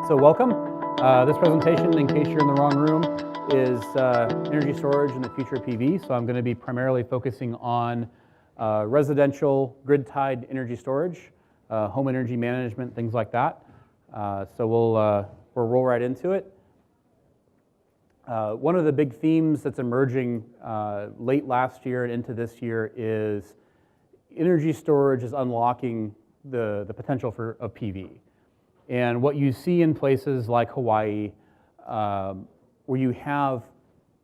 So welcome. This presentation, in case you're in the wrong room, is energy storage and the future of PV. So I'm going to be primarily focusing on residential grid-tied energy storage, home energy management, things like that. So we'll roll right into it. One of the big themes that's emerging late last year and into this year is energy storage is unlocking the potential of PV. And what you see in places like Hawaii, where you have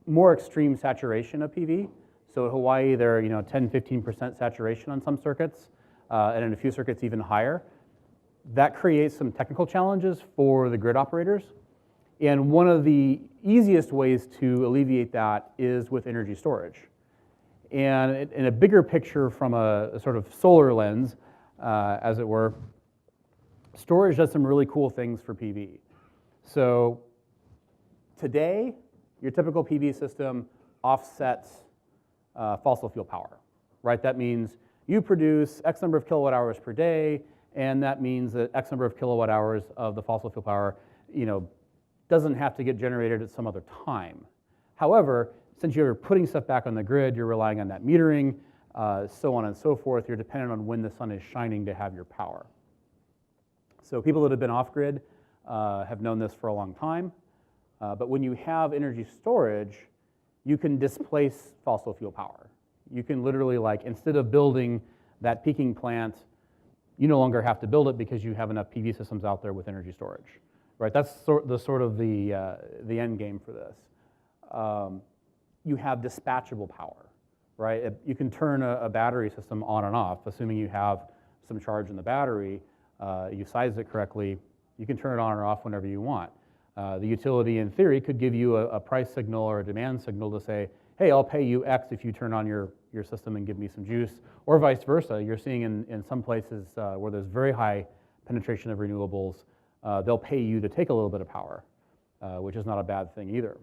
more extreme saturation of PV. So at Hawaii, there are 10, 15% saturation on some circuits, and in a few circuits even higher. That creates some technical challenges for the grid operators. And one of the easiest ways to alleviate that is with energy storage. And in a bigger picture from a sort of solar lens, as it were, storage does some really cool things for PV. So today, your typical PV system offsets fossil fuel power, right? That means you produce X number of kilowatt hours per day, and that means that X number of kilowatt hours of the fossil fuel power, doesn't have to get generated at some other time. However, since you're putting stuff back on the grid, you're relying on that metering, so on and so forth. You're dependent on when the sun is shining to have your power. So people that have been off-grid have known this for a long time. But when you have energy storage, you can displace fossil fuel power. You can literally, instead of building that peaking plant, you no longer have to build it because you have enough PV systems out there with energy storage, right? That's sort of the end game for this. You have dispatchable power, right? You can turn a battery system on and off, assuming you have some charge in the battery. You size it correctly, you can turn it on or off whenever you want. The utility, in theory, could give you a price signal or a demand signal to say, hey, I'll pay you X if you turn on your system and give me some juice, or vice versa. You're seeing in some places where there's very high penetration of renewables, they'll pay you to take a little bit of power, which is not a bad thing either.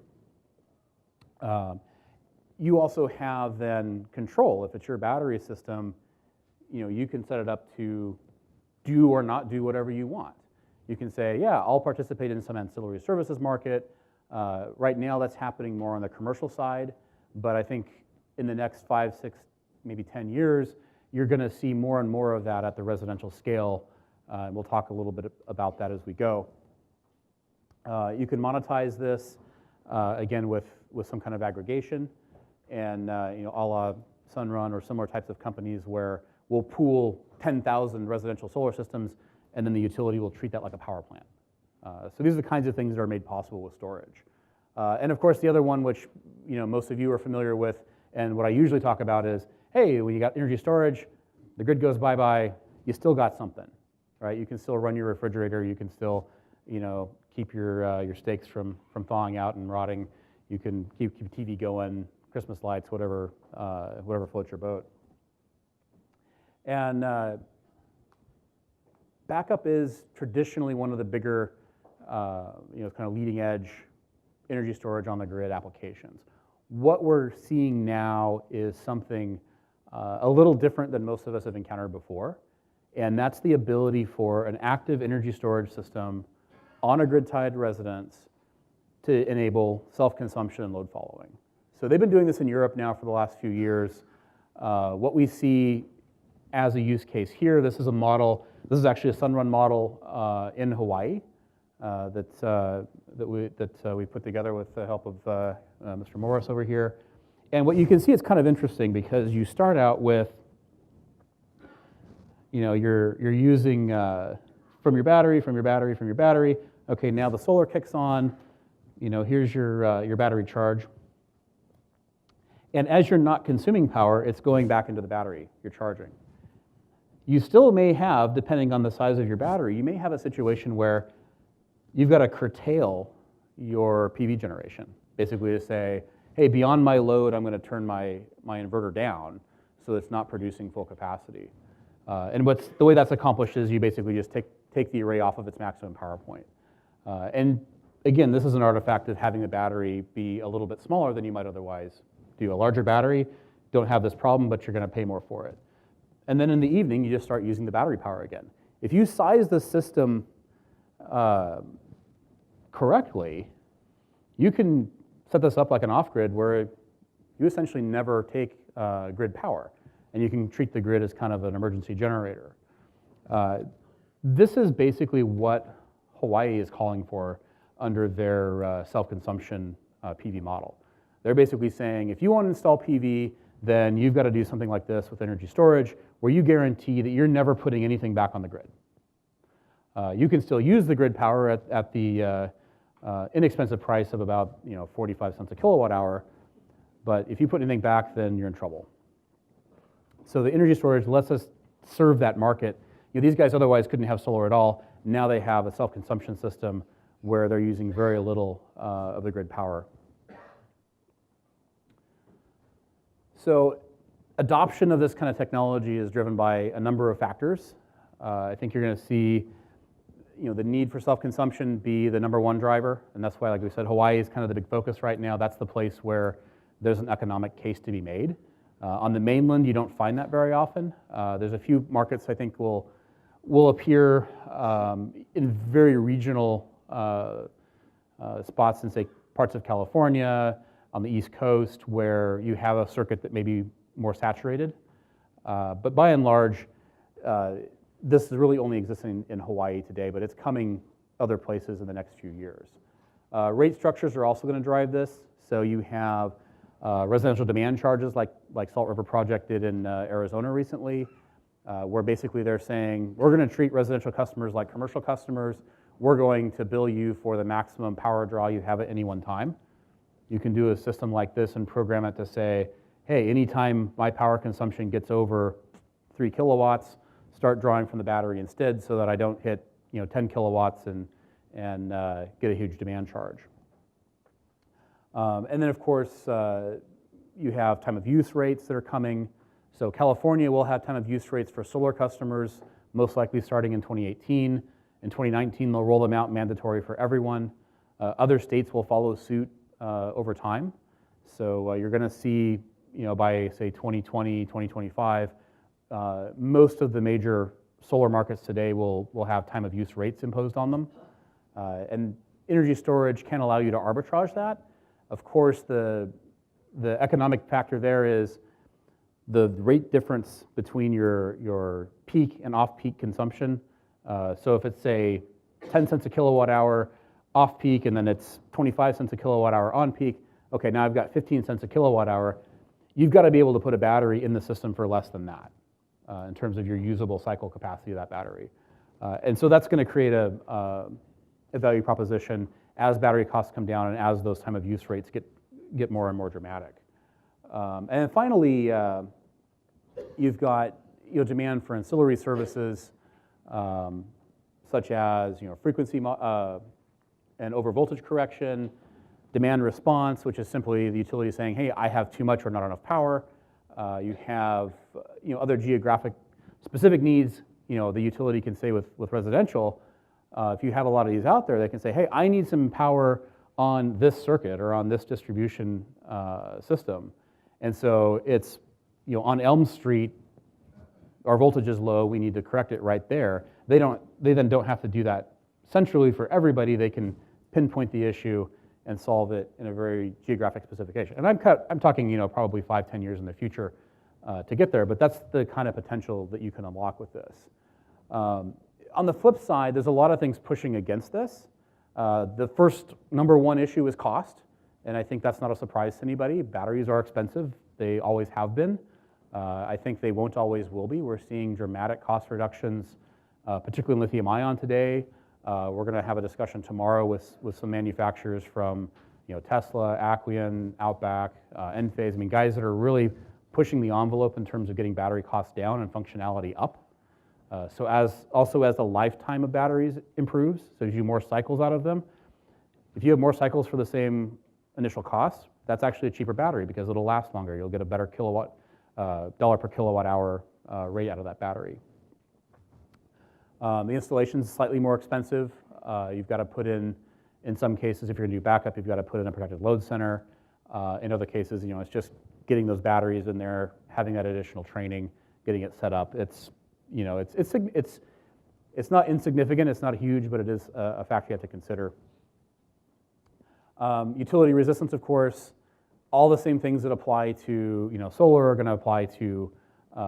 You also have then control. If it's your battery system, you can set it up to do or not do whatever you want. You can say, yeah, I'll participate in some ancillary services market. Right now that's happening more on the commercial side, but I think in the next 5, 6, maybe 10 years, you're going to see more and more of that at the residential scale. And we'll talk a little bit about that as we go. You can monetize this, again, with some kind of aggregation, and a la Sunrun or similar types of companies where we'll pool 10,000 residential solar systems, and then the utility will treat that like a power plant. So these are the kinds of things that are made possible with storage. And of course, the other one, which most of you are familiar with, and what I usually talk about is, hey, when you got energy storage, the grid goes bye-bye, you still got something, right? You can still run your refrigerator, you can still keep your steaks from thawing out and rotting, you can keep TV going, Christmas lights, whatever floats your boat. And backup is traditionally one of the bigger, kind of leading edge energy storage on the grid applications. What we're seeing now is something a little different than most of us have encountered before, and that's the ability for an active energy storage system on a grid-tied residence to enable self-consumption and load following. So they've been doing this in Europe now for the last few years. What we see as a use case here, this is a model. This is actually a Sunrun model in Hawaii that we put together with the help of Mr. Morris over here. And what you can see, it's kind of interesting because you start out with, you're using from your battery. Okay, now the solar kicks on. Here's your battery charge. And as you're not consuming power, it's going back into the battery. You're charging. You still may have, depending on the size of your battery, you may have a situation where you've got to curtail your PV generation. Basically to say, hey, beyond my load, I'm going to turn my inverter down so it's not producing full capacity. And the way that's accomplished is you basically just take the array off of its maximum power point. And again, this is an artifact of having the battery be a little bit smaller than you might otherwise do. A larger battery, don't have this problem, but you're going to pay more for it. And then in the evening, you just start using the battery power again. If you size the system correctly, you can set this up like an off-grid where you essentially never take grid power, and you can treat the grid as kind of an emergency generator. This is basically what Hawaii is calling for under their self-consumption PV model. They're basically saying, if you want to install PV, then you've got to do something like this with energy storage, where you guarantee that you're never putting anything back on the grid. You can still use the grid power at the inexpensive price of about 45 cents a kilowatt hour, but if you put anything back, then you're in trouble. So the energy storage lets us serve that market. These guys otherwise couldn't have solar at all. Now they have a self-consumption system where they're using very little of the grid power. So adoption of this kind of technology is driven by a number of factors. I think you're going to see the need for self-consumption be the number one driver, and that's why, like we said, Hawaii is kind of the big focus right now. That's the place where there's an economic case to be made. On the mainland, you don't find that very often. There's a few markets I think will appear in very regional spots in, say, parts of California, on the East Coast, where you have a circuit that may be more saturated. But by and large, this is really only existing in Hawaii today, but it's coming other places in the next few years. Rate structures are also going to drive this. So you have residential demand charges like Salt River Project did in Arizona recently, where basically they're saying, we're going to treat residential customers like commercial customers. We're going to bill you for the maximum power draw you have at any one time. You can do a system like this and program it to say, hey, anytime my power consumption gets over 3 kilowatts, start drawing from the battery instead so that I don't hit 10 kilowatts and get a huge demand charge. And then, of course, you have time of use rates that are coming. So California will have time of use rates for solar customers, most likely starting in 2018. In 2019, they'll roll them out mandatory for everyone. Other states will follow suit over time. So you're going to see, by, say, 2020, 2025, most of the major solar markets today will have time of use rates imposed on them. And energy storage can allow you to arbitrage that. Of course, the economic factor there is the rate difference between your peak and off-peak consumption. So if it's, say, 10 cents a kilowatt hour off-peak, and then it's 25 cents a kilowatt hour on-peak, okay, now I've got 15 cents a kilowatt hour. You've got to be able to put a battery in the system for less than that in terms of your usable cycle capacity of that battery. And so that's going to create a value proposition as battery costs come down and as those time of use rates get more and more dramatic. And finally, you've got demand for ancillary services such as frequency and overvoltage correction, demand response, which is simply the utility saying, hey, I have too much or not enough power. You have other geographic specific needs. The utility can say with residential, if you have a lot of these out there, they can say, hey, I need some power on this circuit or on this distribution system. And so it's, on Elm Street, our voltage is low, we need to correct it right there. They then don't have to do that centrally for everybody. They can pinpoint the issue and solve it in a very geographic specification. And I'm talking, probably 5-10 years in the future to get there, but that's the kind of potential that you can unlock with this. On the flip side, there's a lot of things pushing against this. The first number one issue is cost, and I think that's not a surprise to anybody. Batteries are expensive. They always have been. I think they won't always will be. We're seeing dramatic cost reductions, particularly in lithium ion today. We're going to have a discussion tomorrow with some manufacturers from Tesla, Aquion, Outback, Enphase. I mean, guys that are really pushing the envelope in terms of getting battery costs down and functionality up. So as the lifetime of batteries improves, so as you do more cycles out of them, if you have more cycles for the same initial cost, that's actually a cheaper battery because it'll last longer. You'll get a better dollar per kilowatt hour rate out of that battery. The installation is slightly more expensive. You've got to put in some cases, if you're going to do backup, you've got to put in a protected load center. In other cases, it's just getting those batteries in there, having that additional training, getting it set up. It's not insignificant, it's not huge, but it is a factor you have to consider. Utility resistance, of course, all the same things that apply to solar are going to apply to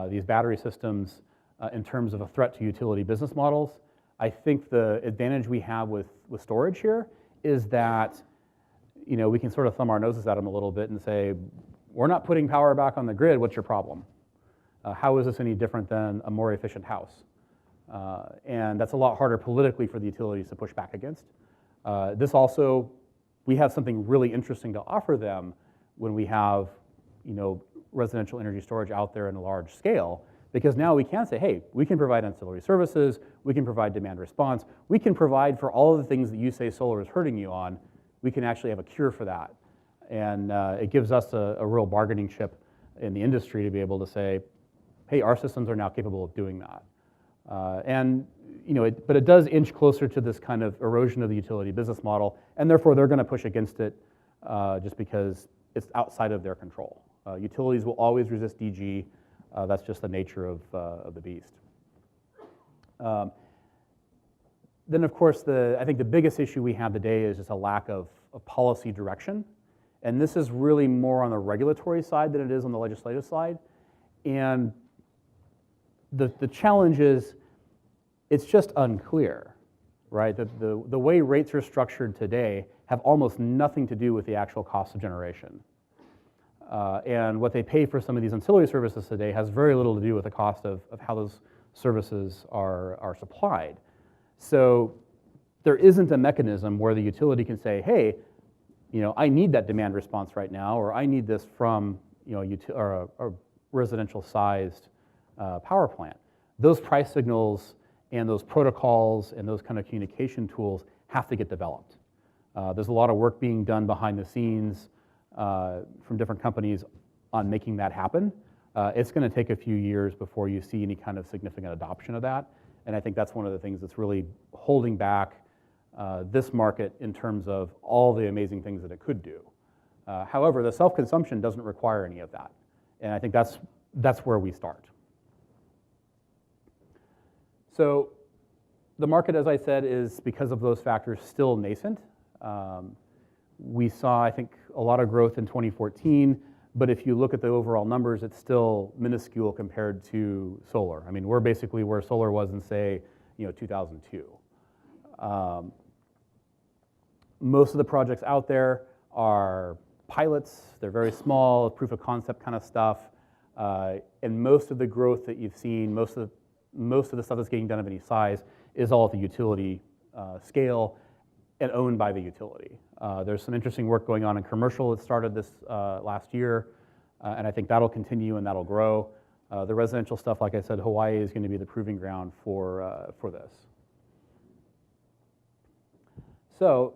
these battery systems in terms of a threat to utility business models. I think the advantage we have with storage here is that we can sort of thumb our noses at them a little bit and say, we're not putting power back on the grid, what's your problem? How is this any different than a more efficient house? And that's a lot harder politically for the utilities to push back against. This also, we have something really interesting to offer them when we have residential energy storage out there in a large scale, because now we can say, hey, we can provide ancillary services, we can provide demand response, we can provide for all of the things that you say solar is hurting you on, we can actually have a cure for that. And it gives us a real bargaining chip in the industry to be able to say, hey, our systems are now capable of doing that. But it does inch closer to this kind of erosion of the utility business model, and therefore they're going to push against it just because it's outside of their control. Utilities will always resist DG. That's just the nature of the beast. Then, of course, I think the biggest issue we have today is just a lack of policy direction. And this is really more on the regulatory side than it is on the legislative side. And the challenge is it's just unclear, right? The way rates are structured today have almost nothing to do with the actual cost of generation. And what they pay for some of these ancillary services today has very little to do with the cost of how those services are supplied. So there isn't a mechanism where the utility can say, hey, I need that demand response right now, or I need this from a residential sized power plant. Those price signals and those protocols and those kind of communication tools have to get developed. There's a lot of work being done behind the scenes from different companies on making that happen. It's going to take a few years before you see any kind of significant adoption of that. And I think that's one of the things that's really holding back this market in terms of all the amazing things that it could do. However, the self-consumption doesn't require any of that. And I think that's where we start. So the market, as I said, is, because of those factors, still nascent. We saw, I think, a lot of growth in 2014, but if you look at the overall numbers, it's still minuscule compared to solar. I mean, we're basically where solar was in, say, 2002. Most of the projects out there are pilots. They're very small, proof of concept kind of stuff. And most of the growth that you've seen, most of the stuff that's getting done of any size is all at the utility scale and owned by the utility. There's some interesting work going on in commercial that started this last year, and I think that'll continue and that'll grow. The residential stuff, like I said, Hawaii is going to be the proving ground for this. So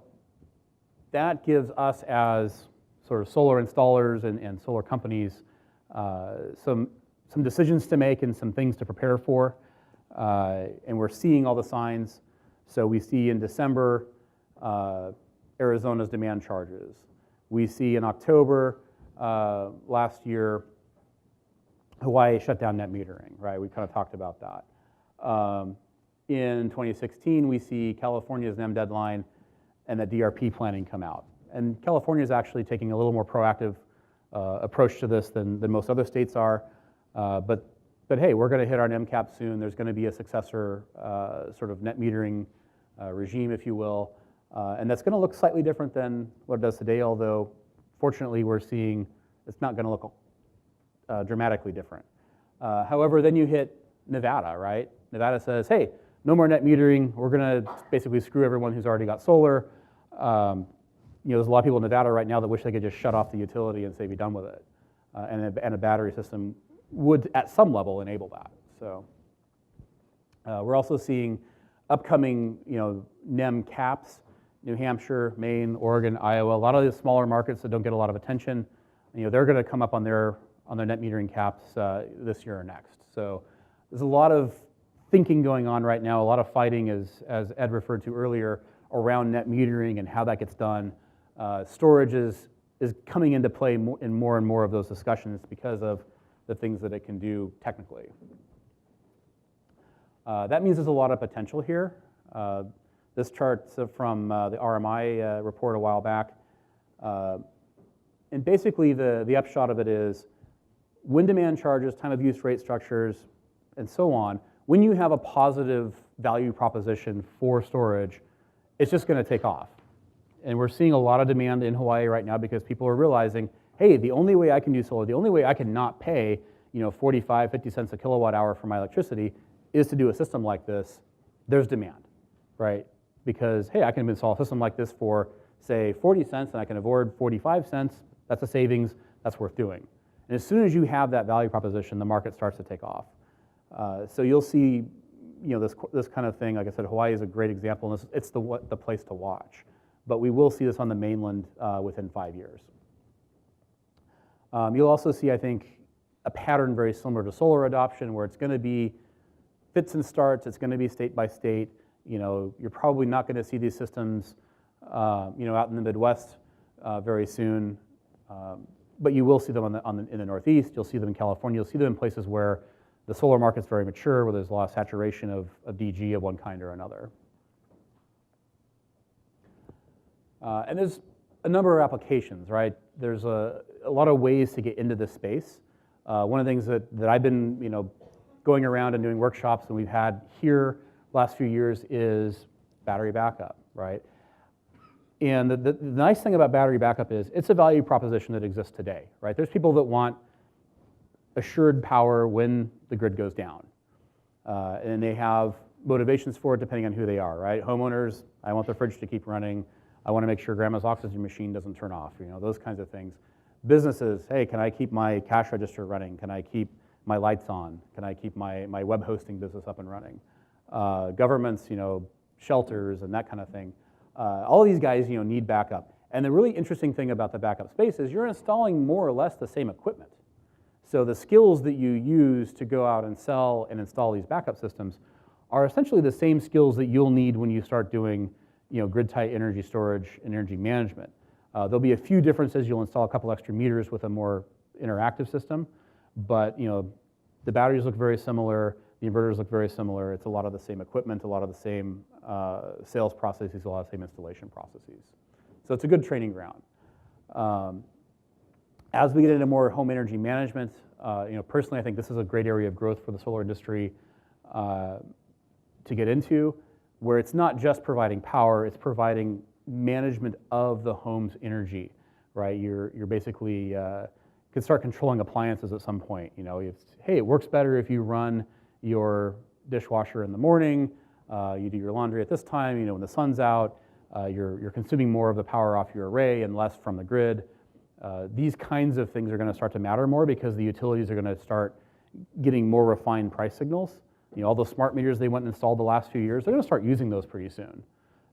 that gives us, as sort of solar installers and solar companies, some decisions to make and some things to prepare for. And we're seeing all the signs. So we see in December, Arizona's demand charges. We see in October last year, Hawaii shut down net metering, right? We kind of talked about that. In 2016, we see California's NEM deadline and the DRP planning come out. And California is actually taking a little more proactive approach to this than most other states are. But hey, we're going to hit our NEM cap soon. There's going to be a successor sort of net metering regime, if you will. And that's going to look slightly different than what it does today, although fortunately we're seeing it's not going to look dramatically different. However, then you hit Nevada, right? Nevada says, hey, no more net metering. We're going to basically screw everyone who's already got solar. There's a lot of people in Nevada right now that wish they could just shut off the utility and say, be done with it. And a battery system would, at some level, enable that. So we're also seeing upcoming, NEM caps. New Hampshire, Maine, Oregon, Iowa, a lot of these smaller markets that don't get a lot of attention, they're going to come up on their net metering caps this year or next. So there's a lot of thinking going on right now, a lot of fighting, as Ed referred to earlier, around net metering and how that gets done. Storage is coming into play in more and more of those discussions because of the things that it can do technically. That means there's a lot of potential here. This chart's from the RMI report a while back. And basically the upshot of it is when demand charges, time of use rate structures, and so on, when you have a positive value proposition for storage, it's just going to take off. And we're seeing a lot of demand in Hawaii right now because people are realizing, hey, the only way I can do solar, the only way I can not pay 45, 50 cents a kilowatt hour for my electricity is to do a system like this. There's demand, right? Because, hey, I can install a system like this for, say, 40 cents and I can avoid 45 cents. That's a savings. That's worth doing. And as soon as you have that value proposition, the market starts to take off. So you'll see this kind of thing. Like I said, Hawaii is a great example, and it's the place to watch. But we will see this on the mainland within 5 years. You'll also see, I think, a pattern very similar to solar adoption, where it's going to be fits and starts. It's going to be state by state. You're probably not going to see these systems, out in the Midwest very soon. But you will see them in the Northeast. You'll see them in California. You'll see them in places where the solar market's very mature, where there's a lot of saturation of DG of one kind or another. And there's a number of applications, right? There's a lot of ways to get into this space. One of the things that I've been, going around and doing workshops and we've had here last few years is battery backup, right? And the nice thing about battery backup is it's a value proposition that exists today, right? There's people that want assured power when the grid goes down. And they have motivations for it depending on who they are, right? Homeowners, I want the fridge to keep running. I want to make sure grandma's oxygen machine doesn't turn off, those kinds of things. Businesses, hey, can I keep my cash register running? Can I keep my lights on? Can I keep my web hosting business up and running? Governments, shelters and that kind of thing. All of these guys, need backup. And the really interesting thing about the backup space is you're installing more or less the same equipment. So the skills that you use to go out and sell and install these backup systems are essentially the same skills that you'll need when you start doing, grid-tight energy storage and energy management. There'll be a few differences. You'll install a couple extra meters with a more interactive system, but the batteries look very similar. The inverters look very similar. It's a lot of the same equipment, a lot of the same sales processes, a lot of the same installation processes. So it's a good training ground. As we get into more home energy management, personally, I think this is a great area of growth for the solar industry to get into, where it's not just providing power, it's providing management of the home's energy, right? You're basically can start controlling appliances at some point. Hey, it works better if you run your dishwasher in the morning. You do your laundry at this time. When the sun's out, you're consuming more of the power off your array and less from the grid. These kinds of things are going to start to matter more because the utilities are going to start getting more refined price signals. All those smart meters they went and installed the last few years, they're going to start using those pretty soon.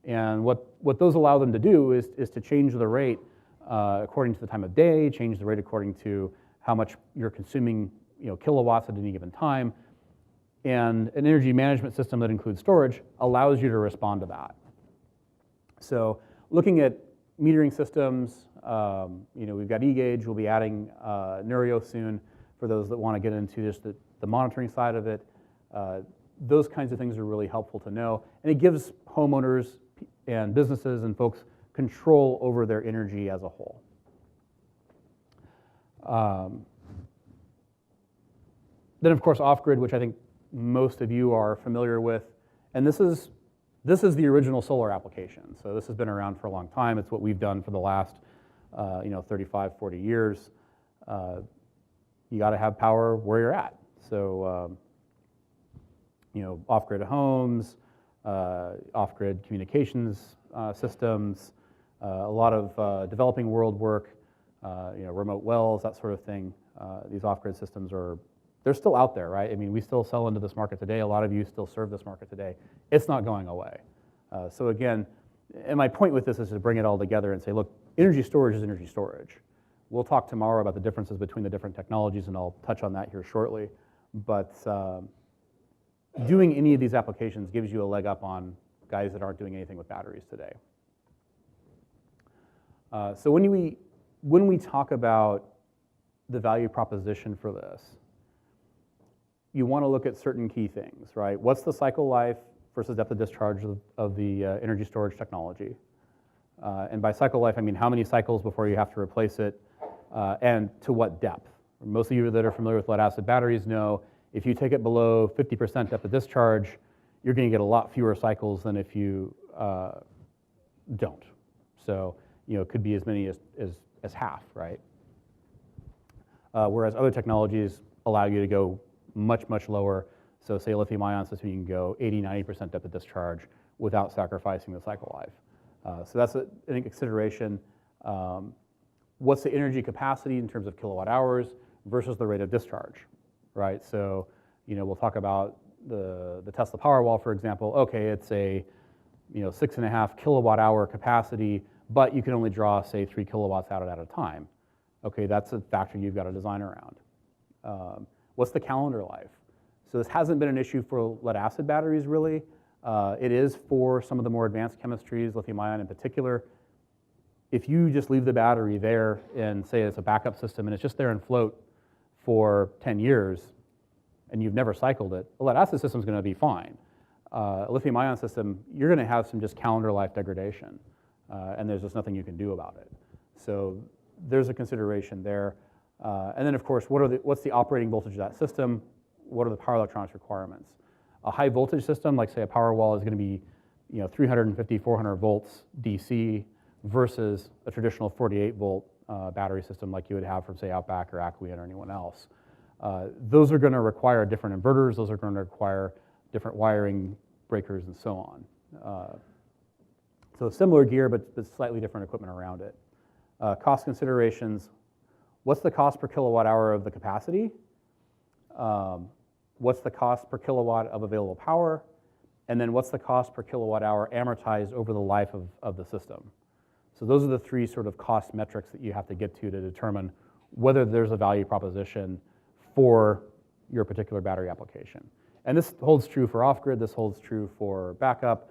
And what those allow them to do is to change the rate according to the time of day, change the rate according to how much you're consuming, kilowatts at any given time. And an energy management system that includes storage allows you to respond to that. So looking at metering systems, we've got eGauge. We'll be adding Neurio soon for those that want to get into just the monitoring side of it. Those kinds of things are really helpful to know. And it gives homeowners and businesses and folks control over their energy as a whole. Then, of course, off-grid, which I think most of you are familiar with. And this is the original solar application. So this has been around for a long time. It's what we've done for the last 35, 40 years. You got to have power where you're at. So off-grid homes, off-grid communications systems, a lot of developing world work, remote wells, that sort of thing. These off-grid systems they're still out there, right? I mean, we still sell into this market today. A lot of you still serve this market today. It's not going away. So again, and my point with this is to bring it all together and say, look, energy storage is energy storage. We'll talk tomorrow about the differences between the different technologies, and I'll touch on that here shortly. But doing any of these applications gives you a leg up on guys that aren't doing anything with batteries today. So when we talk about the value proposition for this, you want to look at certain key things, right? What's the cycle life versus depth of discharge of the energy storage technology? And by cycle life, I mean how many cycles before you have to replace it, and to what depth. Most of you that are familiar with lead-acid batteries know if you take it below 50% depth of discharge, you're going to get a lot fewer cycles than if you don't. So, it could be as many as half, right? Whereas other technologies allow you to go much, much lower. So say a lithium-ion system, you can go 80, 90% depth of discharge without sacrificing the cycle life. So that's a consideration. What's the energy capacity in terms of kilowatt hours versus the rate of discharge, right? So, we'll talk about the Tesla Powerwall, for example. Okay, it's a 6.5 kilowatt hour capacity, but you can only draw, say, 3 kilowatts out at a time. Okay, that's a factor you've got to design around. What's the calendar life? So this hasn't been an issue for lead-acid batteries, really. It is for some of the more advanced chemistries, lithium-ion in particular. If you just leave the battery there and say it's a backup system and it's just there and float for 10 years and you've never cycled it, a lead-acid system is going to be fine. A lithium-ion system, you're going to have some just calendar life degradation, and there's just nothing you can do about it. So there's a consideration there. And then, of course, what's the operating voltage of that system? What are the power electronics requirements? A high voltage system, like say a Powerwall, is going to be 350, 400 volts DC versus a traditional 48 volt battery system like you would have from say Outback or Aquion or anyone else. Those are going to require different inverters. Those are going to require different wiring, breakers, and so on. So similar gear, but slightly different equipment around it. Cost considerations. What's the cost per kilowatt hour of the capacity? What's the cost per kilowatt of available power? And then what's the cost per kilowatt hour amortized over the life of the system? So those are the three sort of cost metrics that you have to get to determine whether there's a value proposition for your particular battery application. And this holds true for off-grid, this holds true for backup,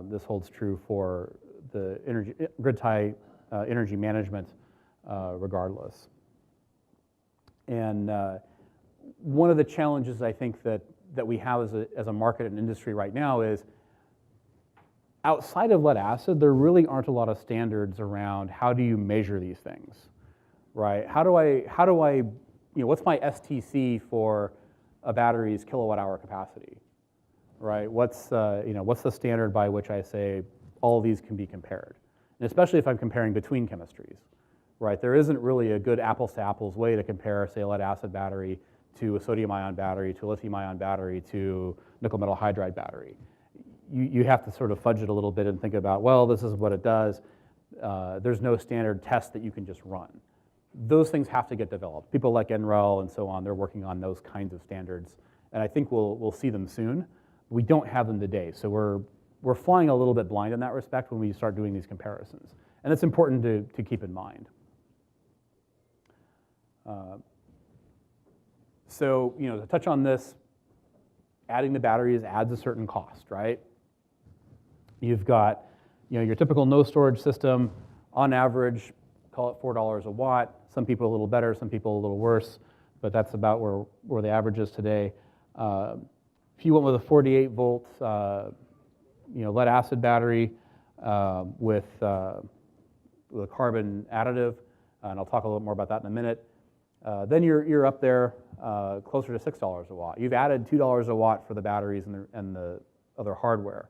this holds true for the grid tie energy management regardless. And one of the challenges I think that we have as a market and industry right now is outside of lead acid, there really aren't a lot of standards around how do you measure these things, right? How do I what's my STC for a battery's kilowatt hour capacity, right? What's the standard by which I say all of these can be compared? And especially if I'm comparing between chemistries, right? There isn't really a good apples to apples way to compare, say, a lead acid battery to a sodium ion battery, to a lithium ion battery, to nickel metal hydride battery. You have to sort of fudge it a little bit and think about, well, this is what it does. There's no standard test that you can just run. Those things have to get developed. People like NREL and so on, they're working on those kinds of standards. And I think we'll see them soon. We don't have them today, so we're flying a little bit blind in that respect when we start doing these comparisons. And it's important to keep in mind. So, to touch on this, adding the batteries adds a certain cost, right? You've got, your typical no storage system, on average, call it $4 a watt. Some people a little better, some people a little worse, but that's about where the average is today. If you went with a 48 volt, lead acid battery with a carbon additive, and I'll talk a little more about that in a minute, then you're up there closer to $6 a watt. You've added $2 a watt for the batteries and the other hardware.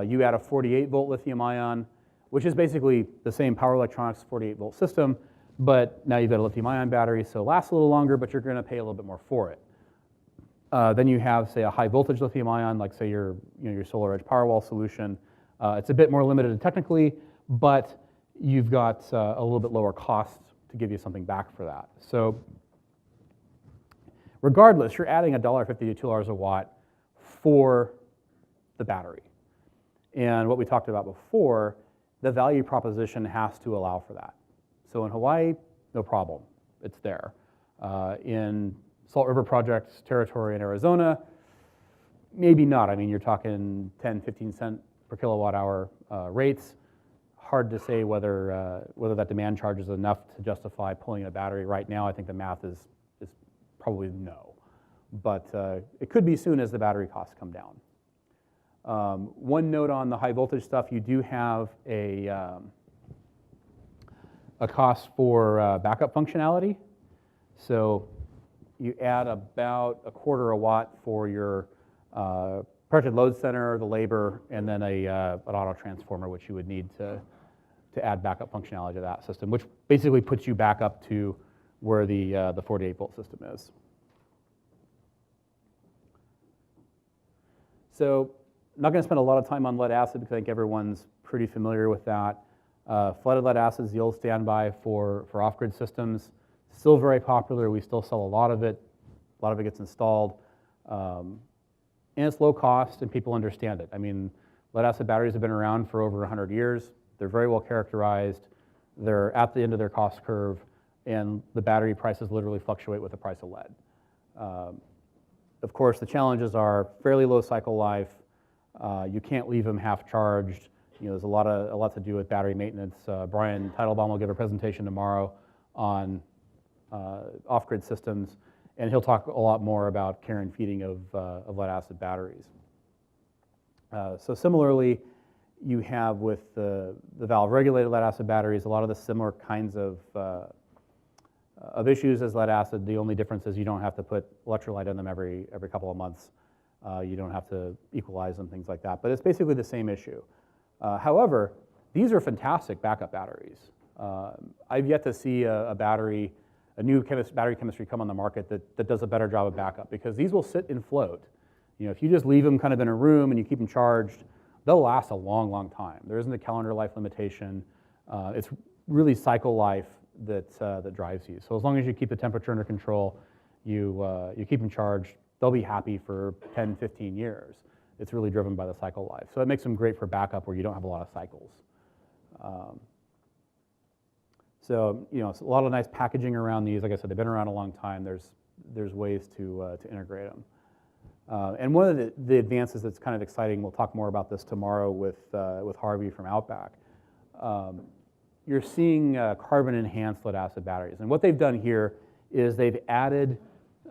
You add a 48 volt lithium ion, which is basically the same power electronics 48 volt system, but now you've got a lithium ion battery, so it lasts a little longer, but you're going to pay a little bit more for it. Then you have, say, a high voltage lithium ion, like say your SolarEdge Powerwall solution. It's a bit more limited technically, but you've got a little bit lower cost to give you something back for that. So regardless, you're adding $1.50 to $2 a watt for the battery. And what we talked about before, the value proposition has to allow for that. So in Hawaii, no problem, it's there. In Salt River Project territory in Arizona, maybe not. I mean, you're talking 10, 15 cent per kilowatt hour rates. Hard to say whether that demand charge is enough to justify pulling a battery right now. I think the math is probably no. But it could be soon as the battery costs come down. One note on the high voltage stuff, you do have a cost for backup functionality. So you add about 1/4 a watt for your protected load center, the labor, and then an auto transformer, which you would need to add backup functionality to that system, which basically puts you back up to where the 48 volt system is. So I'm not going to spend a lot of time on lead acid because I think everyone's pretty familiar with that. Flooded lead acid is the old standby for off-grid systems. Still very popular. We still sell a lot of it. A lot of it gets installed. And it's low cost, and people understand it. I mean, lead acid batteries have been around for over 100 years. They're very well characterized. They're at the end of their cost curve, and the battery prices literally fluctuate with the price of lead. Of course, the challenges are fairly low cycle life. You can't leave them half charged. You know, there's a lot to do with battery maintenance. Brian Teitelbaum will give a presentation tomorrow on off-grid systems, and he'll talk a lot more about care and feeding of lead acid batteries. So similarly, you have with the valve-regulated lead acid batteries a lot of the similar kinds of issues as lead acid. The only difference is you don't have to put electrolyte in them every couple of months. You don't have to equalize them, things like that. But it's basically the same issue. However, these are fantastic backup batteries. I've yet to see a new battery chemistry come on the market that does a better job of backup, because these will sit and float. You know, if you just leave them kind of in a room and you keep them charged, they'll last a long, long time. There isn't a calendar life limitation. It's really cycle life that drives you. So as long as you keep the temperature under control, you keep them charged, they'll be happy for 10, 15 years. It's really driven by the cycle life. So it makes them great for backup where you don't have a lot of cycles. So, you know, it's a lot of nice packaging around these. Like I said, they've been around a long time. There's ways to integrate them. And one of the advances that's kind of exciting, we'll talk more about this tomorrow with Harvey from Outback. You're seeing carbon-enhanced lead acid batteries. And what they've done here is they've added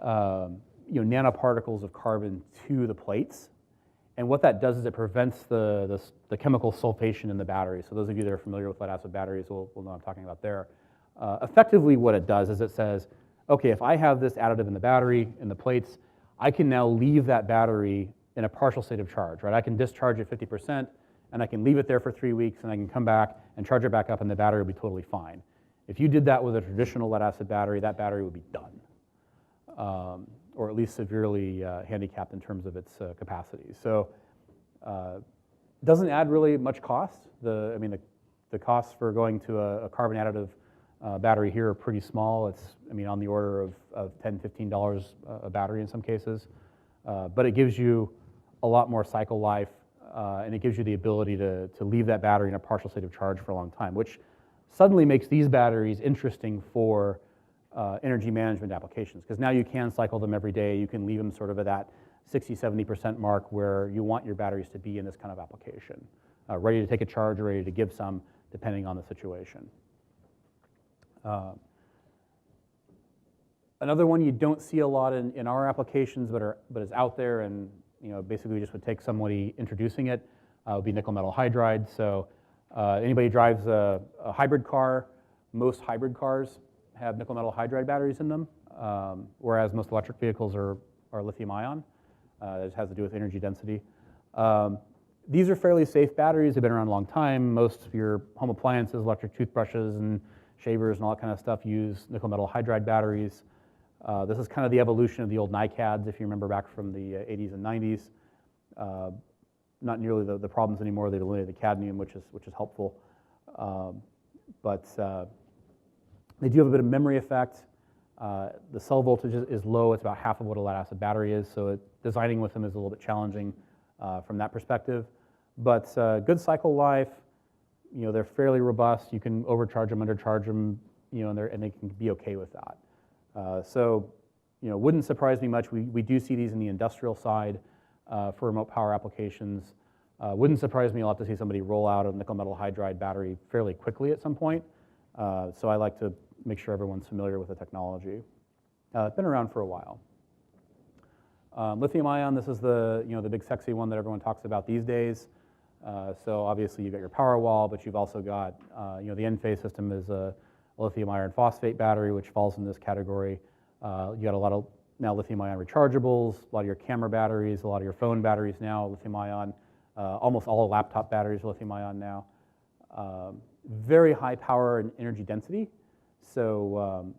nanoparticles of carbon to the plates. And what that does is it prevents the chemical sulfation in the battery. So those of you that are familiar with lead acid batteries will know what I'm talking about there. Effectively what it does is it says, okay, if I have this additive in the battery, in the plates, I can now leave that battery in a partial state of charge, right? I can discharge it 50%, and I can leave it there for 3 weeks, and I can come back and charge it back up, and the battery will be totally fine. If you did that with a traditional lead acid battery, that battery would be done, or at least severely handicapped in terms of its capacity. So doesn't add really much cost. The costs for going to a carbon additive battery here are pretty small. It's, on the order of $10, $15 a battery in some cases. But it gives you a lot more cycle life, and it gives you the ability to leave that battery in a partial state of charge for a long time, which suddenly makes these batteries interesting for energy management applications, because now you can cycle them every day. You can leave them sort of at that 60, 70% mark where you want your batteries to be in this kind of application, ready to take a charge or ready to give some, depending on the situation. Another one you don't see a lot in our applications, but is out there, and basically just would take somebody introducing it, would be nickel metal hydride. So anybody who drives a hybrid car, most hybrid cars have nickel metal hydride batteries in them, whereas most electric vehicles are lithium ion. It has to do with energy density. These are fairly safe batteries. They've been around a long time. Most of your home appliances, electric toothbrushes and shavers and all that kind of stuff use nickel metal hydride batteries. This is kind of the evolution of the old NiCads, if you remember back from the 80s and 90s. Not nearly the problems anymore. They've eliminated the cadmium, which is helpful. But they do have a bit of memory effect. The cell voltage is low. It's about half of what a lead acid battery is, so designing with them is a little bit challenging from that perspective. But good cycle life. They're fairly robust. You can overcharge them, undercharge them, and they can be okay with that. So, wouldn't surprise me much. We do see these in the industrial side for remote power applications. Wouldn't surprise me a lot to see somebody roll out a nickel metal hydride battery fairly quickly at some point. So I like to make sure everyone's familiar with the technology. It's been around for a while. Lithium ion, this is the, the big sexy one that everyone talks about these days. So obviously you've got your power wall, but you've also got, the end-phase system is a lithium iron phosphate battery, which falls in this category. You got a lot of now lithium ion rechargeables, a lot of your camera batteries, a lot of your phone batteries now, lithium ion. Almost all laptop batteries are lithium ion now. Very high power and energy density. So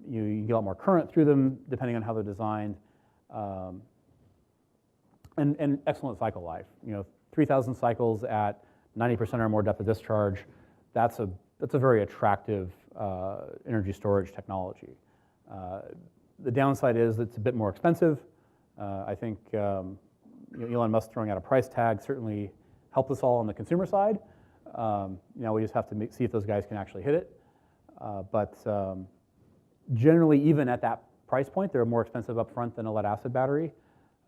you get a lot more current through them depending on how they're designed. And excellent cycle life. 3,000 cycles at 90% or more depth of discharge. That's a very attractive energy storage technology. The downside is it's a bit more expensive. I think Elon Musk throwing out a price tag certainly helped us all on the consumer side. Now we just have to see if those guys can actually hit it. But generally, even at that price point, they're more expensive up front than a lead acid battery.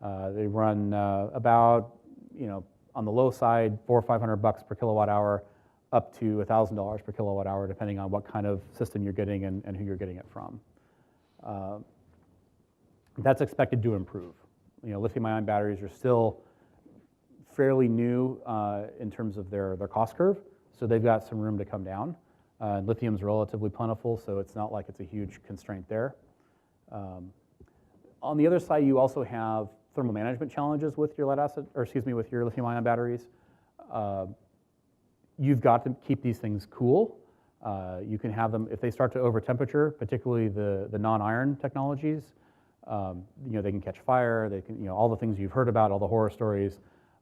They run about, on the low side, $400 or $500 per kilowatt hour, up to $1,000 per kilowatt hour, depending on what kind of system you're getting and who you're getting it from. That's expected to improve. Lithium-ion batteries are still fairly new in terms of their cost curve, so they've got some room to come down. Lithium's relatively plentiful, so it's not like it's a huge constraint there. On the other side, you also have thermal management challenges with your with your lithium-ion batteries. You've got to keep these things cool. You can have them, if they start to over temperature, particularly the non-iron technologies, they can catch fire, they can, all the things you've heard about, all the horror stories.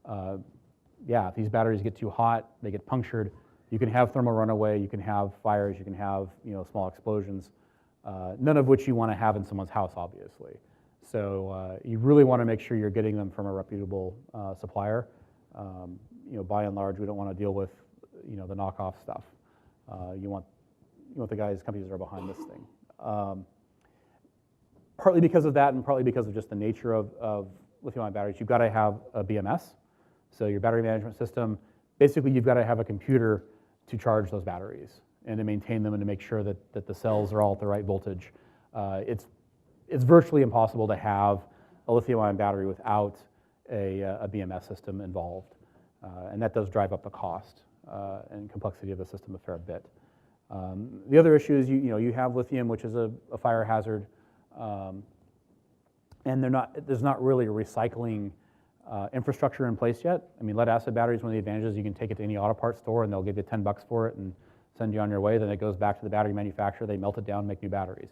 If these batteries get too hot, they get punctured, you can have thermal runaway, you can have fires, you can have, small explosions, none of which you want to have in someone's house, obviously. So you really want to make sure you're getting them from a reputable supplier. By and large, we don't want to deal with, the knockoff stuff. You want the companies that are behind this thing. Partly because of that, and partly because of just the nature of lithium-ion batteries, you've got to have a BMS. So your battery management system, basically you've got to have a computer to charge those batteries and to maintain them and to make sure that the cells are all at the right voltage. It's virtually impossible to have a lithium-ion battery without a BMS system involved. And that does drive up the cost and complexity of the system a fair bit. The other issue is you have lithium, which is a fire hazard, and there's not really a recycling infrastructure in place yet. I mean, lead acid batteries, one of the advantages, you can take it to any auto parts store and they'll give you $10 for it and send you on your way. Then it goes back to the battery manufacturer, they melt it down, make new batteries.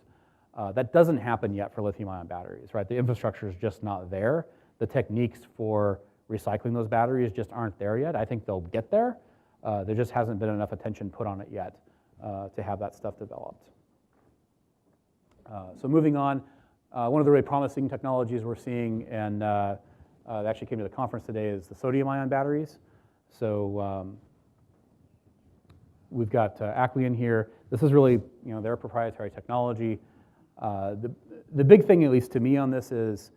That doesn't happen yet for lithium-ion batteries, right? The infrastructure is just not there. The techniques for recycling those batteries just aren't there yet. I think they'll get there. There just hasn't been enough attention put on it yet to have that stuff developed. So moving on, one of the really promising technologies we're seeing, and they actually came to the conference today, is the sodium-ion batteries. So we've got Acqueon here. This is really their proprietary technology. The big thing, at least to me, on this is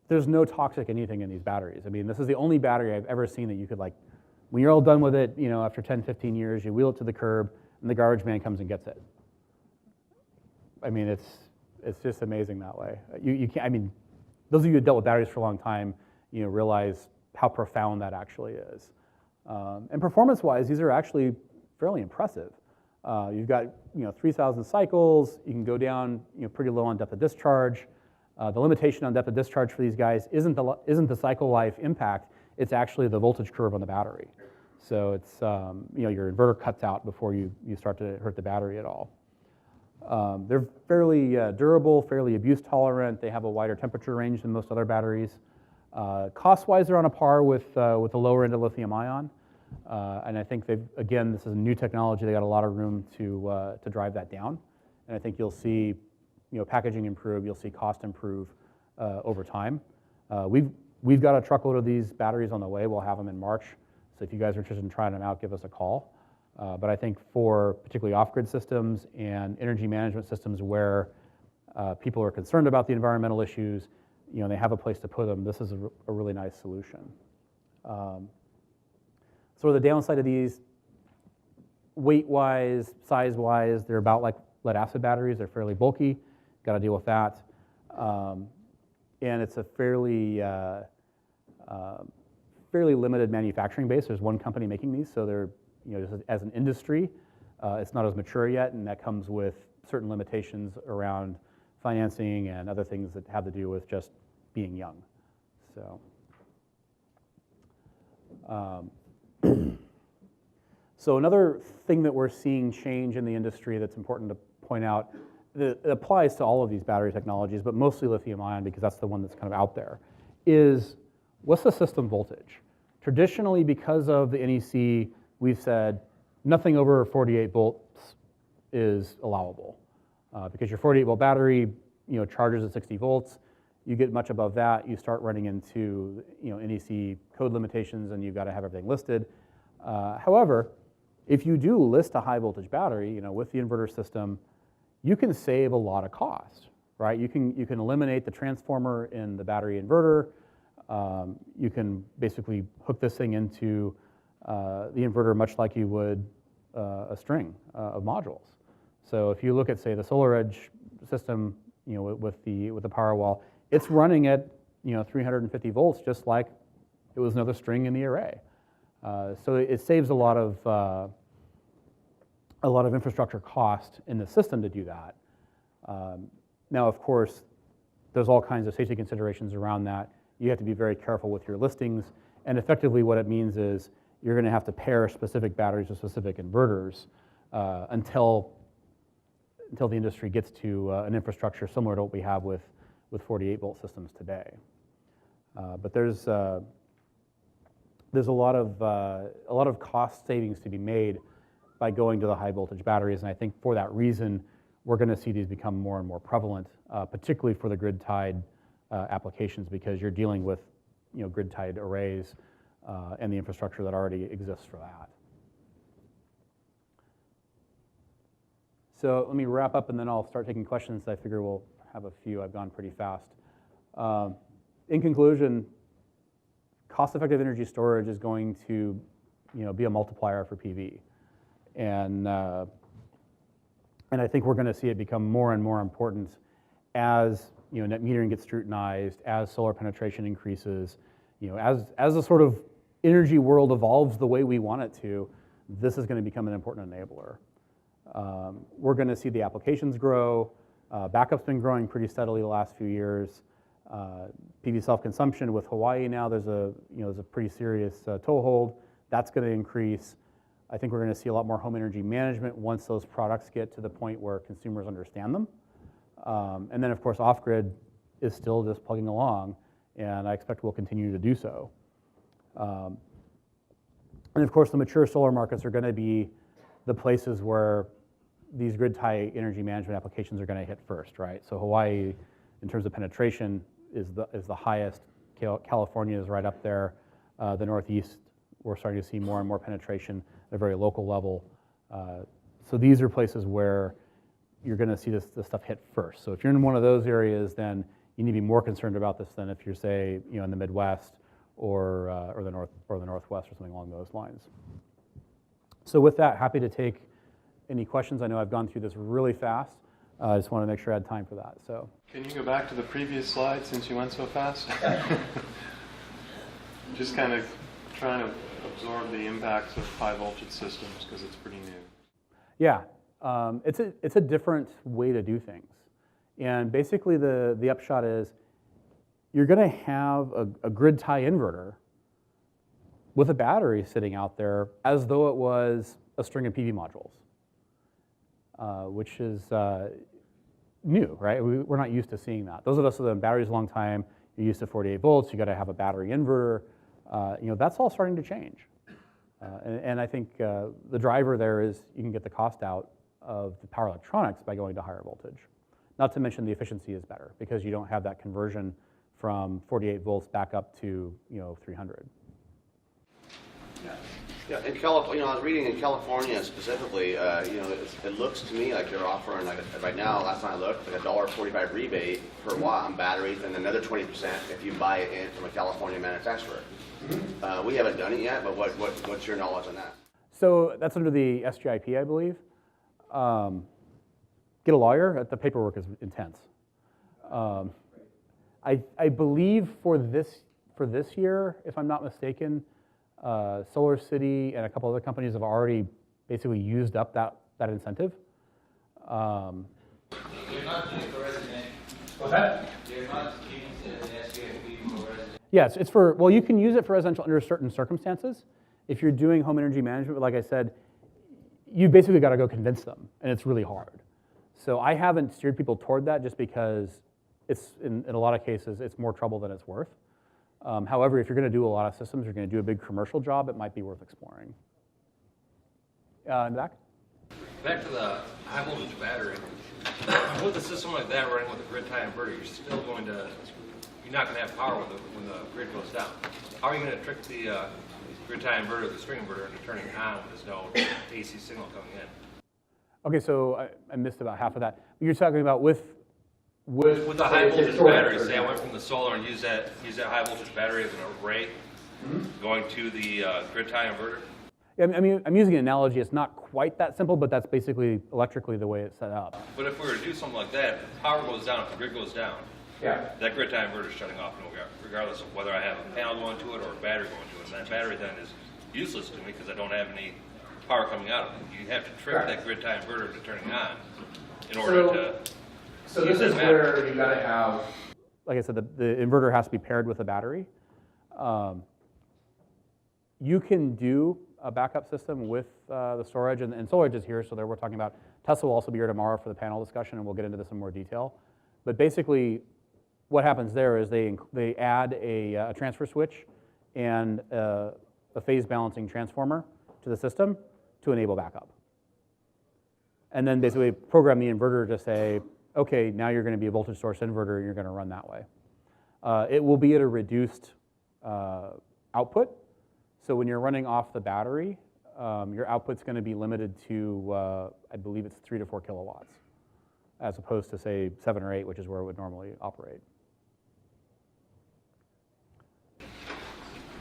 there's no toxic anything in these batteries. I mean, this is the only battery I've ever seen that you could, like, when you're all done with it, after 10, 15 years, you wheel it to the curb and the garbage man comes and gets it. I mean, it's just amazing that way. You can't, I mean, those of you who dealt with batteries for a long time, realize how profound that actually is. And performance-wise, these are actually fairly impressive. You've got 3,000 cycles. You can go down pretty low on depth of discharge. The limitation on depth of discharge for these guys isn't the cycle life impact. It's actually the voltage curve on the battery. So it's your inverter cuts out before you start to hurt the battery at all. They're fairly durable, fairly abuse tolerant. They have a wider temperature range than most other batteries. Cost-wise, they're on a par with the lower end of lithium-ion. And I think again, this is a new technology. They got a lot of room to drive that down. And I think you'll see packaging improve. You'll see cost improve over time. We've got a truckload of these batteries on the way. We'll have them in March. So if you guys are interested in trying them out, give us a call. But I think for particularly off-grid systems and energy management systems where people are concerned about the environmental issues, they have a place to put them, this is a really nice solution. So the downside of these, weight-wise, size-wise, they're about like lead-acid batteries. They're fairly bulky. Got to deal with that. and it's a fairly fairly limited manufacturing base. There's one company making these, so they're, just as an industry, it's not as mature yet, and that comes with certain limitations around financing and other things that have to do with just being young. So, so another thing that we're seeing change in the industry that's important to point out, that it applies to all of these battery technologies, but mostly lithium ion because that's the one that's kind of out there, is what's the system voltage? Traditionally, because of the NEC, we've said nothing over 48 volts is allowable. Because your 48 volt battery, charges at 60 volts. You get much above that, you start running into, NEC code limitations, and you've got to have everything listed. However, if you do list a high voltage battery, with the inverter system, you can save a lot of cost, right? You can eliminate the transformer in the battery inverter. You can basically hook this thing into the inverter much like you would a string of modules. So if you look at, say, the SolarEdge system, with the Powerwall, it's running at 350 volts, just like it was another string in the array. So it saves a lot of infrastructure cost in the system to do that. Now, of course, there's all kinds of safety considerations around that. You have to be very careful with your listings, and effectively what it means is you're going to have to pair specific batteries with specific inverters until the industry gets to an infrastructure similar to what we have with 48 volt systems today. But there's a lot of cost savings to be made by going to the high voltage batteries, and I think for that reason we're going to see these become more and more prevalent, particularly for the grid-tied applications, because you're dealing with grid-tied arrays and the infrastructure that already exists for that. So let me wrap up, and then I'll start taking questions. I figure we'll have a few. I've gone pretty fast. In conclusion, cost-effective energy storage is going to be a multiplier for PV. And I think we're going to see it become more and more important as net metering gets scrutinized, as solar penetration increases, as the sort of energy world evolves the way we want it to. This is going to become an important enabler. We're going to see the applications grow. Backup's been growing pretty steadily the last few years. PV self-consumption with Hawaii now, there's a pretty serious toehold. That's going to increase. I think we're going to see a lot more home energy management once those products get to the point where consumers understand them. And then, of course, off-grid is still just plugging along, and I expect we'll continue to do so. And of course, the mature solar markets are going to be the places where these grid-tie energy management applications are going to hit first, right? So Hawaii, in terms of penetration, is the highest. California is right up there. The Northeast, we're starting to see more and more penetration at a very local level. So these are places where you're going to see this stuff hit first. So if you're in one of those areas, then you need to be more concerned about this than if you're, say, in the Midwest or the Northwest or something along those lines. So with that, happy to take any questions. I know I've gone through this really fast. I just want to make sure I had time for that. So can you go back to the previous slide since you went so fast? Just kind of trying to absorb the impacts of high voltage systems because it's pretty new. Yeah, it's a different way to do things. And basically the upshot is you're going to have a grid tie inverter with a battery sitting out there as though it was a string of PV modules, which is new, right? We're not used to seeing that. Those of us that have been batteries a long time, you're used to 48 volts, you got to have a battery inverter. That's all starting to change. And I think the driver there is you can get the cost out of the power electronics by going to higher voltage. Not to mention the efficiency is better because you don't have that conversion from 48 volts back up to 300. Yeah, in California, I was reading in California specifically, it looks to me like they're offering, right now, last time I looked, like $1.45 rebate per watt on batteries and another 20% if you buy it in from a California manufacturer. We haven't done it yet, but what's your knowledge on that? So that's under the SGIP, I believe. Get a lawyer. The paperwork is intense. I believe for this year, if I'm not mistaken, Solar City and a couple other companies have already basically used up that incentive. You're not doing it for resident. What's that? You're not using an SPFB for resident. Yes, it's for, well, you can use it for residential under certain circumstances. If you're doing home energy management, like I said, you basically got to go convince them, and it's really hard. So I haven't steered people toward that just because it's, in a lot of cases, it's more trouble than it's worth. However, if you're going to do a lot of systems, you're going to do a big commercial job, it might be worth exploring. In the back? Back to the high voltage battery. With a system like that running with a grid tie inverter, you're not going to have power when the grid goes down. How are you going to trick the grid tie inverter, the string inverter, into turning on when there's no AC signal coming in? Okay, so I missed about half of that. You're talking about with the high voltage battery, say I went from the solar and use that high voltage battery as an array going to the grid tie inverter. Yeah, I mean, I'm using an analogy. It's not quite that simple, but that's basically electrically the way it's set up. But if we were to do something like that, if power goes down, if the grid goes down, that grid tie inverter is shutting off regardless of whether I have a panel going to it or a battery going to it. And that battery then is useless to me because I don't have any power coming out of it. You have to trick that grid tie inverter into turning on in order to. So this is where you got to have, like I said, the inverter has to be paired with a battery. You can do a backup system with the storage, and SolarEdge is here, so we're talking about, Tesla will also be here tomorrow for the panel discussion, and we'll get into this in more detail. But basically, what happens there is they add a transfer switch and a phase balancing transformer to the system to enable backup. And then basically program the inverter to say, okay, now you're going to be a voltage source inverter, and you're going to run that way. It will be at a reduced output. So when you're running off the battery, your output's going to be limited to, I believe it's 3 to 4 kilowatts, as opposed to, say, 7 or 8, which is where it would normally operate.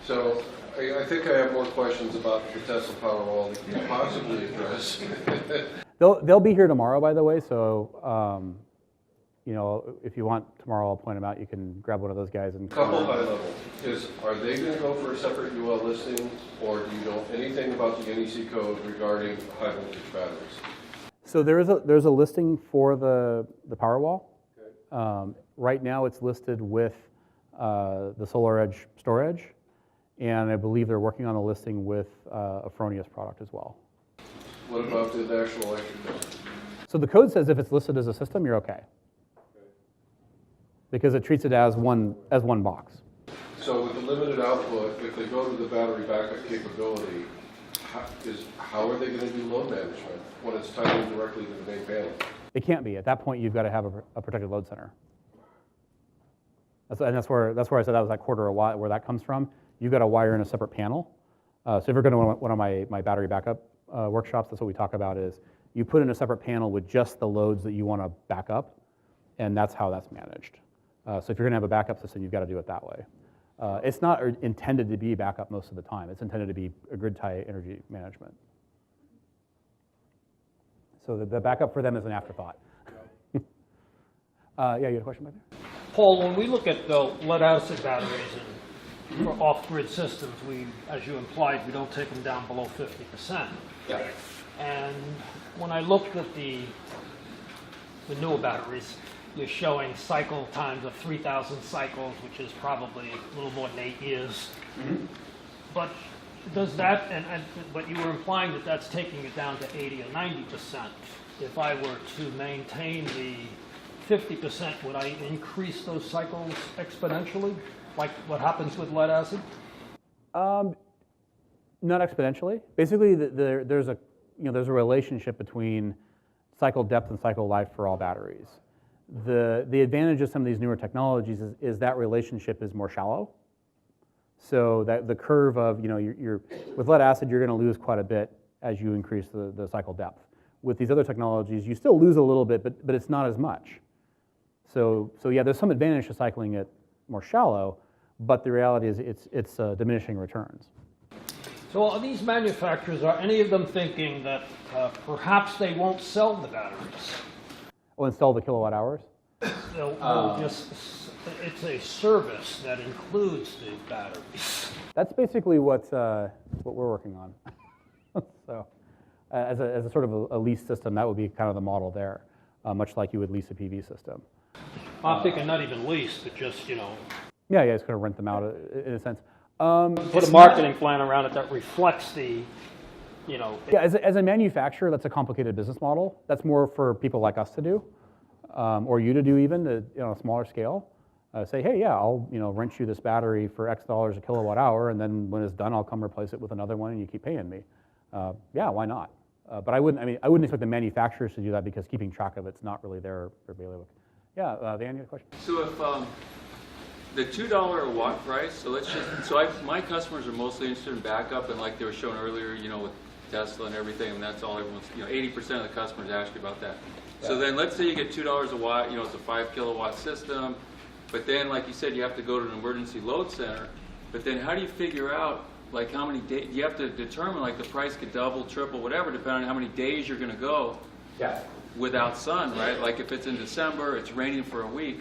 So I think I have more questions about the Tesla Powerwall that you can possibly address. They'll be here tomorrow, by the way, so you know, if you want tomorrow, I'll point them out. You can grab one of those guys and. Couple high level are they going to go for a separate UL listing, or do you know anything about the NEC code regarding high voltage batteries? So there's a listing for the Powerwall. Okay. Right now, it's listed with the SolarEdge storage, and I believe they're working on a listing with a Fronius product as well. What about the actual electric bill? So the code says if it's listed as a system, you're okay. Because it treats it as one box. So with the limited output, if they go to the battery backup capability, how are they going to do load management when it's tied in directly to the main panel? It can't be. At that point, you've got to have a protected load center. That's where I said that was that quarter of a watt where that comes from. You've got to wire in a separate panel. So if you're going to one of my battery backup workshops, that's what we talk about is you put in a separate panel with just the loads that you want to back up, and that's how that's managed. So if you're going to have a backup system, you've got to do it that way. It's not intended to be backup most of the time. It's intended to be a grid tie energy management. So the backup for them is an afterthought. Yeah, you had a question back there? Paul, when we look at the lead-acid batteries and for off-grid systems, as you implied, we don't take them down below 50%. Yeah. And when I looked at the newer batteries, you're showing cycle times of 3,000 cycles, which is probably a little more than 8 years. Mm-hmm. But does that, but you were implying that that's taking it down to 80 or 90%. If I were to maintain the 50%, would I increase those cycles exponentially, like what happens with lead acid? Not exponentially. Basically, there's a relationship between cycle depth and cycle life for all batteries. The advantage of some of these newer technologies is that relationship is more shallow. So that the curve of, you're with lead acid, you're going to lose quite a bit as you increase the cycle depth. With these other technologies, you still lose a little bit, but it's not as much. So yeah, there's some advantage to cycling it more shallow, but the reality is it's diminishing returns. So are these manufacturers, are any of them thinking that perhaps they won't sell the batteries? Well, install the kilowatt hours? It's a service that includes the batteries. That's basically what we're working on. So as a sort of a lease system, that would be kind of the model there, much like you would lease a PV system. I'm thinking not even lease, but just, Yeah, it's going to rent them out in a sense. put a marketing plan around it that reflects the, Yeah, as a manufacturer, that's a complicated business model. That's more for people like us to do, or you to do even on a smaller scale. Say, hey, yeah, I'll rent you this battery for X dollars a kilowatt hour, and then when it's done, I'll come replace it with another one, and you keep paying me. Yeah, why not? But I wouldn't expect the manufacturers to do that because keeping track of it's not really their bailiwick. Yeah, Van, you had a question? So if the $2 a watt price, my customers are mostly interested in backup, and like they were showing earlier, with Tesla and everything, and that's all everyone's, 80% of the customers ask you about that. Yeah. So then let's say you get $2 a watt, it's a 5 kilowatt system, but then like you said, you have to go to an emergency load center, but then how do you figure out like how many days, you have to determine like the price could double, triple, whatever, depending on how many days you're going to go without sun, right? Like if it's in December, it's raining for a week.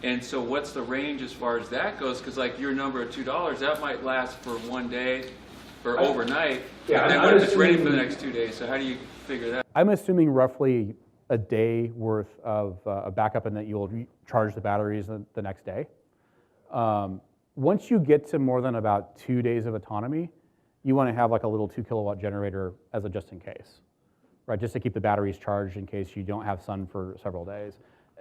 And so what's the range as far as that goes? Because like your number of $2, that might last for one day or overnight. Yeah, and then what if it's raining for the next 2 days? So how do you figure that? I'm assuming roughly a day worth of backup, and that you'll charge the batteries the next day. Once you get to more than about 2 days of autonomy, you want to have like a little 2 kilowatt generator as a just in case, right? Just to keep the batteries charged in case you don't have sun for several days.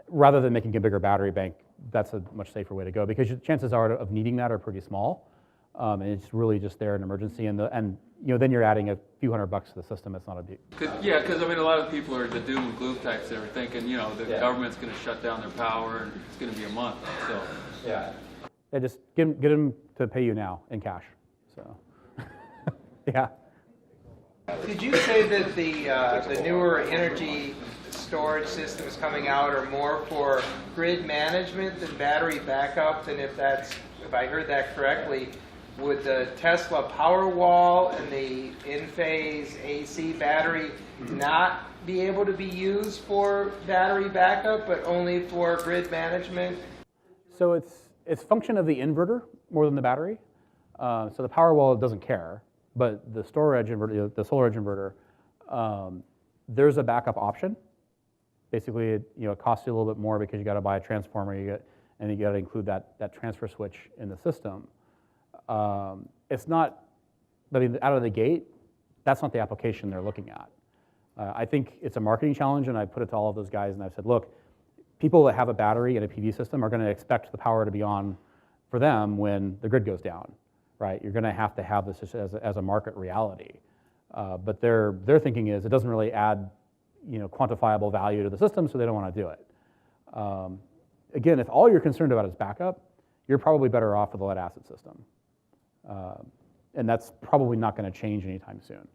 Rather than making a bigger battery bank, that's a much safer way to go because chances are of needing that are pretty small, and it's really just there in emergency. And then you're adding a few $100 to the system. It's not a big. Because a lot of people are the doom and gloom types that are thinking, the government's going to shut down their power and it's going to be a month. So yeah, just get them to pay you now in cash. So yeah. Did you say that the newer energy storage systems coming out are more for grid management than battery backup? And if I heard that correctly, would the Tesla Powerwall and the in-phase AC battery not be able to be used for battery backup, but only for grid management? So it's function of the inverter more than the battery. So the Powerwall doesn't care, but the storage inverter, the solar edge inverter, there's a backup option. Basically, it costs you a little bit more because you got to buy a transformer, and you got to include that transfer switch in the system. It's not, out of the gate, that's not the application they're looking at. I think it's a marketing challenge, and I put it to all of those guys, and I've said, look, people that have a battery and a PV system are going to expect the power to be on for them when the grid goes down, right? You're going to have this as a market reality. But their thinking is it doesn't really add quantifiable value to the system, so they don't want to do it. Again, if all you're concerned about is backup, you're probably better off with a lead acid system. And that's probably not going to change anytime soon.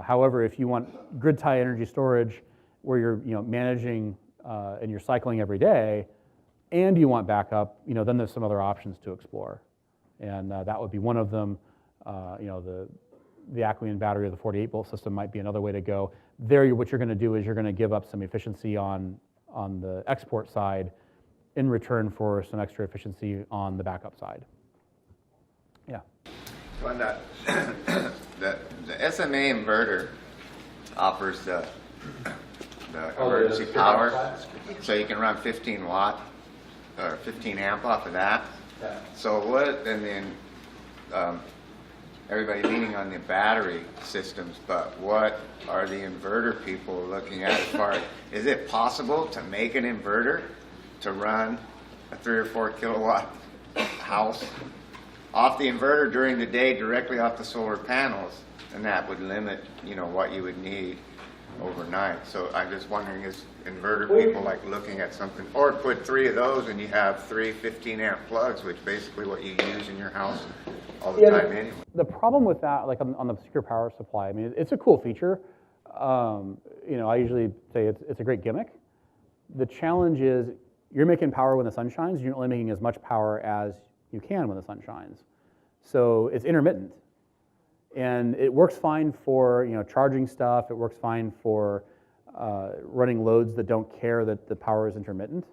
However, if you want grid tie energy storage where you're managing and you're cycling every day, and you want backup, then there's some other options to explore. And that would be one of them. The Aquion battery or the 48-volt system might be another way to go. There, what you're going to do is you're going to give up some efficiency on the export side in return for some extra efficiency on the backup side. Yeah. When the SMA inverter offers the emergency power, so you can run 15 watt or 15 amp off of that. Yeah. So and then everybody leaning on the battery systems, but what are the inverter people looking at as far as, is it possible to make an inverter to run a 3 or 4 kilowatt house off the inverter during the day directly off the solar panels? And that would limit, what you would need overnight. So I'm just wondering, is inverter people like looking at something, or put 3 of those and you have 3 15 amp plugs, which basically what you use in your house all the time anyway. The problem with that, like on the secure power supply, it's a cool feature. I usually say it's a great gimmick. The challenge is you're making power when the sun shines. You're only making as much power as you can when the sun shines. So it's intermittent. And it works fine for charging stuff. It works fine for running loads that don't care that the power is intermittent.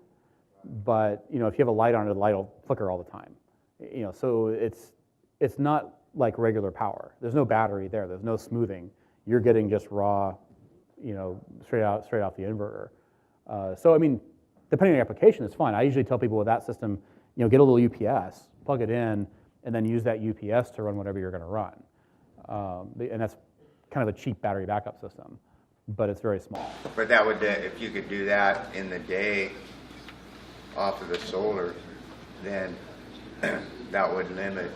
but you know, if you have a light on it, the light will flicker all the time. You know, so it's not like regular power. There's no battery there. There's no smoothing. You're getting just raw, you know, straight off the inverter. So I mean, depending on the application, it's fine. I usually tell people with that system, you know, get a little UPS, plug it in, and then use that UPS to run whatever you're going to run. And that's kind of a cheap battery backup system, but it's very small. But that would, if you could do that in the day off of the solar, then that would limit,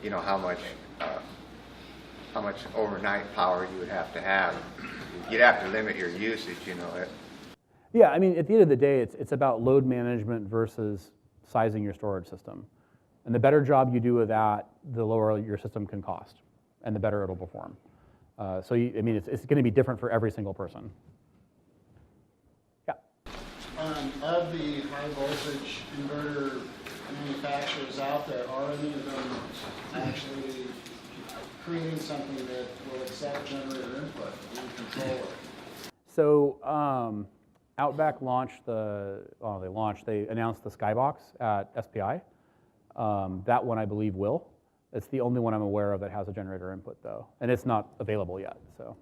you know, how much overnight power you would have to have. You'd have to limit your usage, you know. Yeah, I mean, at the end of the day, it's about load management versus sizing your storage system. And the better job you do with that, the lower your system can cost, and the better it'll perform. So, I mean, it's going to be different for every single person. Yeah. Of the high voltage inverter manufacturers out there, are any of them actually creating something that will accept generator input and controller? So Outback launched they announced the Skybox at SPI. That one I believe will. It's the only one I'm aware of that has a generator input though, and it's not available yet. So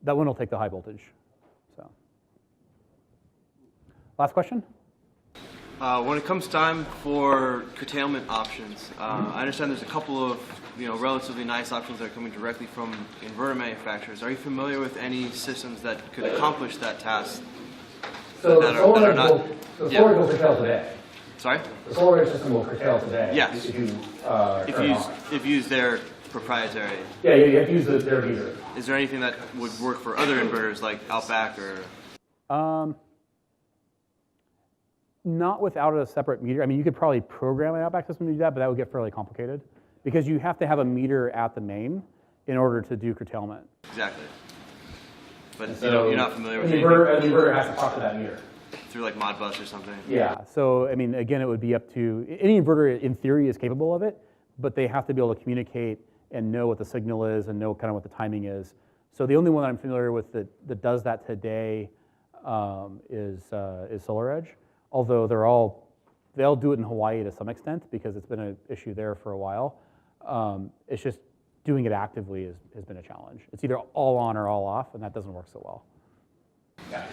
that one will take the high voltage. So last question. When it comes time for curtailment options, I understand there's a couple of relatively nice options that are coming directly from inverter manufacturers. Are you familiar with any systems that could accomplish that task? So that the are not, storage will curtail today. Sorry? The storage system will curtail today. Yes. If you use their proprietary. Yeah, you have to use their meter. Is there anything that would work for other inverters like Outback or? Not without a separate meter. I mean, you could probably program an Outback system to do that, but that would get fairly complicated because you have to have a meter at the main in order to do curtailment. Exactly. But So you're not familiar with the inverter has to talk to that meter. Through like Modbus or something? Yeah, so I mean, again, it would be up to, any inverter in theory is capable of it, but they have to be able to communicate and know what the signal is and know kind of what the timing is. So the only one that I'm familiar with that does that today is SolarEdge. Although they'll do it in Hawaii to some extent because it's been an issue there for a while. It's just doing it actively has been a challenge. It's either all on or all off, and that doesn't work so well. Yeah.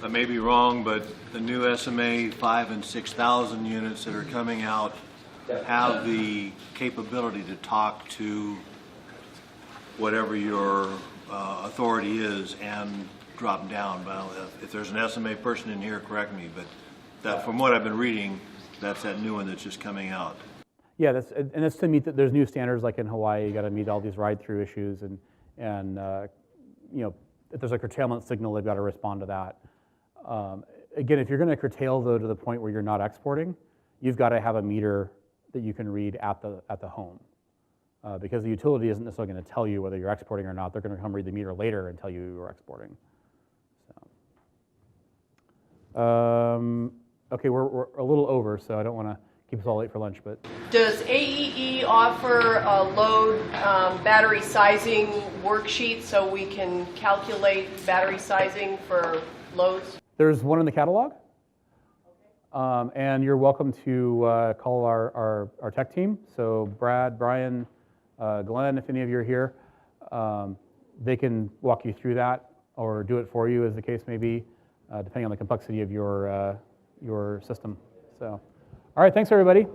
I may be wrong, but the new SMA 5 and 6,000 units that are coming out have the capability to talk to whatever your authority is and drop down. Well, if there's an SMA person in here, correct me, but that, from what I've been reading, that's that new one that's just coming out. Yeah, that's to meet there's new standards like in Hawaii. You got to meet all these ride-through issues, and if there's a curtailment signal, they've got to respond to that. Again, if you're going to curtail though to the point where you're not exporting, you've got to have a meter that you can read at the home, because the utility isn't necessarily going to tell you whether you're exporting or not. They're going to come read the meter later and tell you you're exporting. So. Okay, we're a little over, so I don't want to keep us all late for lunch, but. Does AEE offer a load battery sizing worksheet so we can calculate battery sizing for loads? There's one in the catalog, and you're welcome to call our tech team. So Brad, Brian, Glenn, if any of you are here, they can walk you through that or do it for you as the case may be, depending on the complexity of your system. So, all right, thanks everybody.